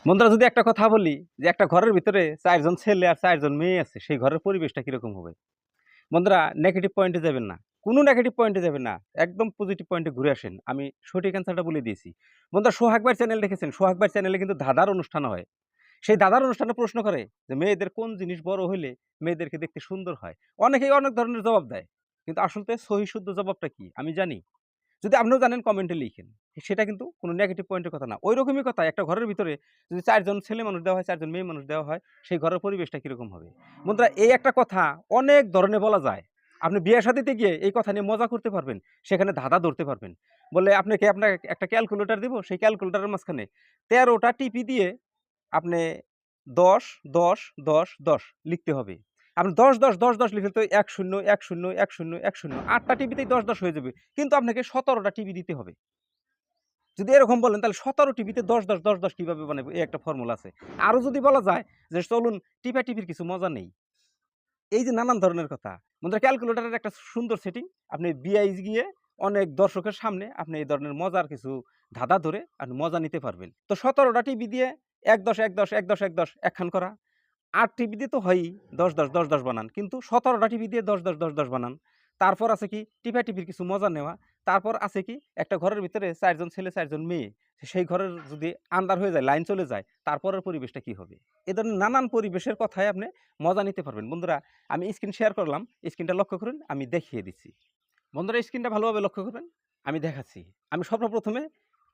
বন্ধুরা যদি একটা কথা বলি যে একটা ঘরের ভিতরে ৪ জন ছেলে আর ৪ জন মেয়ে আছে, সেই ঘরের পরিবেশটা কিরকম হবে? বন্ধুরা নেগেটিভ পয়েন্টে যাবেন না। কোনো নেগেটিভ পয়েন্টে যাবেন না। একদম পজিটিভ পয়েন্টে ঘুরে আসেন। আমি সঠিক অ্যান্সারটা বলে দিয়েছি। বন্ধুরা সোহাগ ভাইয়ের চ্যানেল দেখেছেন? সোহাগ ভাইয়ের চ্যানেলে কিন্তু ধাঁধার অনুষ্ঠান হয়। সেই ধাঁধার অনুষ্ঠানে প্রশ্ন করে যে মেয়েদের কোন জিনিস বড় হইলে মেয়েদেরকে দেখতে সুন্দর হয়? অনেকেই অনেক ধরনের জবাব দেয়। কিন্তু আসলতে সহি শুদ্ধ জবাবটা কি? আমি জানি। যদি আপনিও জানেন কমেন্টে লিখেন। সেটা কিন্তু কোনো নেগেটিভ পয়েন্টের কথা না। ঐরকমই কথা একটা ঘরের ভিতরে যদি ৪ জন ছেলে মানুষ দেওয়া হয়, ৪ জন মেয়ে মানুষ দেওয়া হয়, সেই ঘরের পরিবেশটা কিরকম হবে? বন্ধুরা এই একটা কথা অনেক ধরনের বলা যায়। আপনি বিয়ে-শাদীতে গিয়ে এই কথা নিয়ে মজা করতে পারবেন। সেখানে ধাঁধা ধরতে পারবেন। বললে আপনাকে একটা ক্যালকুলেটর দিব, সেই ক্যালকুলেটরের মাঝখানে ১৩ টা টিপি দিয়ে আপনি ১০, ১০, ১০, ১০ লিখতে হবে। আপনি ১০, ১০, ১০, ১০ লিখলে তো ১, ০, ১, ০, ১, ০, ১, ০ ৮ টা টিভিতেই ১০, ১০ হয়ে যাবে। কিন্তু আপনাকে ১৭ টা টিভি দিতে হবে। যদি এরকম বলেন তাহলে ১৭ টিভিতে ১০, ১০, ১০, ১০ কিভাবে বানাবো? এই একটা ফর্মুলা আছে। আরো যদি বলা যায় যে চলুন টিপাটিপির কিছু মজা নেই। এই যে নানান ধরনের কথা। বন্ধুরা ক্যালকুলেটরের একটা সুন্দর সেটিং। আপনি বিআইজ গিয়ে অনেক দর্শকের সামনে আপনি এই ধরনের মজার কিছু ধাঁধা ধরে আপনি মজা নিতে পারবেন। তো ১৭ টা টিভি দিয়ে ১, ১০, ১, ১০, ১, ১০, ১, ১০ একখান করা। ৮ টিভি দিয়ে তো হয়ই ১০, ১০, ১০, ১০ বানান। কিন্তু ১৭ টা টিভি দিয়ে ১০, ১০, ১০, ১০ বানান। তারপর আছে কি টিপাটিপির কিছু মজা নেওয়া। তারপর আছে কি একটা ঘরের ভিতরে ৪ জন ছেলে ৪ জন মেয়ে। সেই ঘরের যদি আন্ধার হয়ে যায়, লাইন চলে যায়, তারপরের পরিবেশটা কি হবে? এ ধরনের নানান পরিবেশের কথায় আপনি মজা নিতে পারবেন। বন্ধুরা আমি স্ক্রিন শেয়ার করলাম। স্ক্রিনটা লক্ষ্য করুন, আমি দেখিয়ে দিচ্ছি। বন্ধুরা স্ক্রিনটা ভালোভাবে লক্ষ্য করবেন। আমি দেখাচ্ছি। আমি সর্বপ্রথমে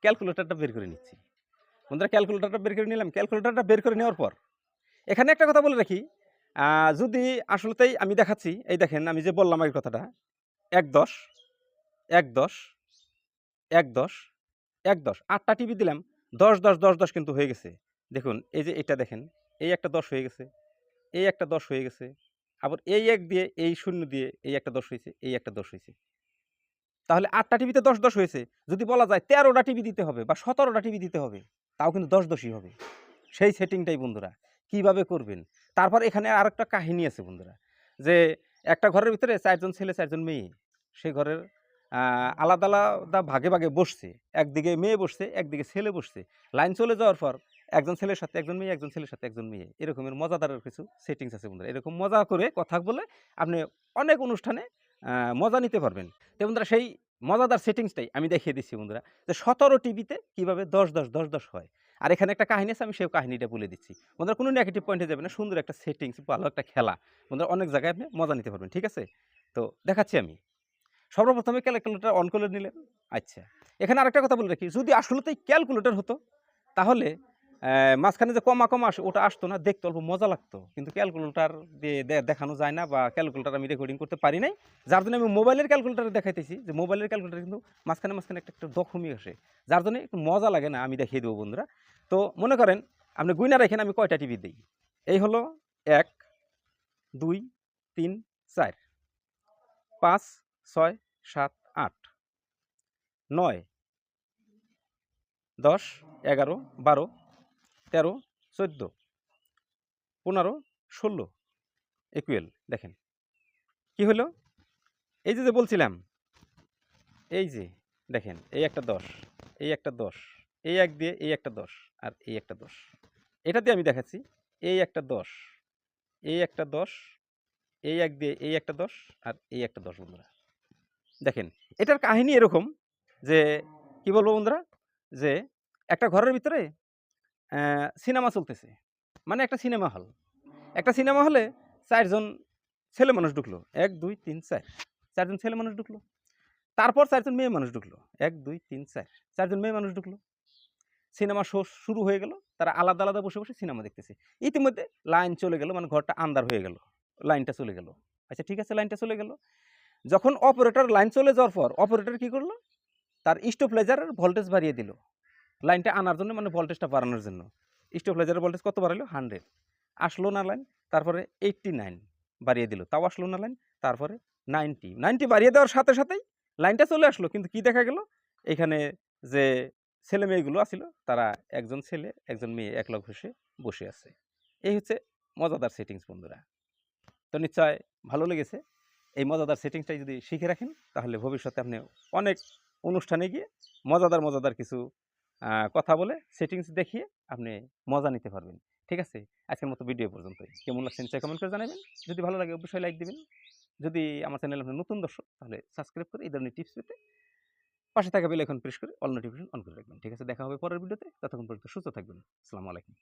ক্যালকুলেটরটা বের করে নিচ্ছি। বন্ধুরা ক্যালকুলেটরটা বের করে নিলাম। ক্যালকুলেটরটা বের করে নেওয়ার পর এখানে একটা কথা বলে রাখি, যদি আসলেতেই আমি দেখাচ্ছি, এই দেখেন আমি যে বললাম এই কথাটা ১-১০, ১-১০, ১-১০, ১-১০ ৮ টা টিভি দিলাম ১০, ১০, ১০, ১০ কিন্তু হয়ে গেছে। দেখুন এই যে এটা দেখেন, এই একটা ১০ হয়ে গেছে, এই একটা ১০ হয়ে গেছে। আবার এই ১ দিয়ে, এই ০ দিয়ে এই একটা ১০ হইছে, এই একটা ১০ হইছে। তাহলে ৮ টা টিভিতে ১০, ১০ হয়েছে। যদি বলা যায় ১৩ টা টিভি দিতে হবে বা ১৭ টা টিভি দিতে হবে, তাও কিন্তু ১০, ১০ই হবে। সেই সেটিংটাই বন্ধুরা কিভাবে করবেন? তারপর এখানে আরেকটা কাহিনী আছে বন্ধুরা। যে একটা ঘরের ভিতরে ৪ জন ছেলে ৪ জন মেয়ে। সেই ঘরের আলাদা, আলাদা ভাগে, ভাগে বসছে। একদিকে মেয়ে বসছে, একদিকে ছেলে বসছে। লাইন চলে যাওয়ার পর একজন ছেলের সাথে একজন মেয়ে, একজন ছেলের সাথে একজন মেয়ে। এরকমের মজাদারের কিছু সেটিংস আছে বন্ধুরা। এরকম মজা করে কথা বলে আপনি অনেক অনুষ্ঠানে মজা নিতে পারবেন। তো বন্ধুরা সেই মজাদার সেটিংসটাই আমি দেখিয়ে দিচ্ছি বন্ধুরা। যে ১৭ টিভিতে কিভাবে ১০, ১০, ১০, ১০ হয়। আর এখানে একটা কাহিনী আছে, আমি সেই কাহিনীটা বলে দিচ্ছি। বন্ধুরা কোনো নেগেটিভ পয়েন্টে যাবে না। সুন্দর একটা সেটিংস, ভালো একটা খেলা। বন্ধুরা অনেক জায়গায় আপনি মজা নিতে পারবেন। ঠিক আছে? তো দেখাচ্ছি আমি। সর্বপ্রথমে ক্যালকুলেটর অন করে নিলেন। আচ্ছা। এখানে আরেকটা কথা বলে রাখি, যদি আসলেতেই ক্যালকুলেটর হতো তাহলে মাঝখানে যে কমা, কমা আসে ওটা আসতো না, দেখতে অল্প মজা লাগতো। কিন্তু ক্যালকুলেটর দিয়ে দেখানো যায় না, বা ক্যালকুলেটর আমি রেকর্ডিং করতে পারি নাই। যার জন্য আমি মোবাইলের ক্যালকুলেটরে দেখাইতেছি যে মোবাইলের ক্যালকুলেটর কিন্তু মাঝখানে, মাঝখানে একটা দখমই আসে। যার জন্য একটু মজা লাগে না, আমি দেখিয়ে দেবো বন্ধুরা। তো মনে করেন আপনি গুইনা রাখেন আমি কয়টা টিভি দেই। এই হলো ১, ২, ৩, ৪, ৫, ৬, ৭, ৮, ৯, ১০, ১১, ১২, ১৩, ১৪, ১৫, ১৬ ইকুয়াল দেখেন। কি হলো? এই যে বলছিলাম, এই যে দেখেন এই একটা ১০, এই একটা ১০, এই ১ দিয়ে এই একটা ১০ আর এই একটা ১০। এটা দিয়ে আমি দেখাচ্ছি। এই একটা ১০, এই একটা ১০, এই ১ দিয়ে এই একটা ১০ আর এই একটা ১০ বন্ধুরা। দেখেন এটার কাহিনী এরকম যে কি বলবো বন্ধুরা? যে একটা ঘরের ভিতরে সিনেমা চলতেছে। মানে একটা সিনেমা হল। একটা সিনেমা হলে ৪ জন ছেলে মানুষ ঢুকলো। ১, ২, ৩, ৪। ৪ জন ছেলে মানুষ ঢুকলো। তারপর ৪ জন মেয়ে মানুষ ঢুকলো। ১, ২, ৩, ৪। ৪ জন মেয়ে মানুষ ঢুকলো। সিনেমা শো শুরু হয়ে গেল। তারা আলাদা, আলাদা বসে, বসে সিনেমা দেখতেছে। ইতিমধ্যে লাইন চলে গেল, মানে ঘরটা আন্ধার হয়ে গেল। লাইনটা চলে গেল। আচ্ছা ঠিক আছে, লাইনটা চলে গেল। যখন অপারেটর লাইন চলে যাওয়ার পর অপারেটর কি করলো? তার স্টেবিলাইজারের ভোল্টেজ বাড়িয়ে দিল। লাইনটা আনার জন্য, মানে ভোল্টেজটা বাড়ানোর জন্য। স্টেবিলাইজারের ভোল্টেজ কত বাড়াইলো? 100। আসলো না লাইন। তারপরে 89 বাড়িয়ে দিল। তাও আসলো না লাইন। তারপরে 90 বাড়িয়ে দেওয়ার সাথে সাথেই লাইনটা চলে আসলো। কিন্তু কি দেখা গেল? এখানে যে ছেলে মেয়েগুলো আছিল তারা একজন ছেলে একজন মেয়ে একলগ ঘষে বসে আছে। এই হচ্ছে মজাদার সেটিংস বন্ধুরা। তো নিশ্চয় ভালো লেগেছে। এই মজাদার সেটিংসটাই যদি শিখে রাখেন তাহলে ভবিষ্যতে আপনি অনেক অনুষ্ঠানে গিয়ে মজাদার, মজাদার কিছু কথা বলে সেটিংস দেখিয়ে আপনি মজা নিতে পারবেন। ঠিক আছে? আজকের মতো ভিডিও পর্যন্তই। কেমন লাগছে নিচে কমেন্ট করে জানাবেন। যদি ভালো লাগে অবশ্যই লাইক দিবেন। যদি আমার চ্যানেলে আপনি নতুন দর্শক তাহলে সাবস্ক্রাইব করে এই ধরনের টিপস পেতে পাশে থাকা বেল আইকন প্রেস করে অল নোটিফিকেশন অন করে রাখবেন। ঠিক আছে? দেখা হবে পরের ভিডিওতে। ততক্ষণ পর্যন্ত সুস্থ থাকবেন। আসসালামু আলাইকুম।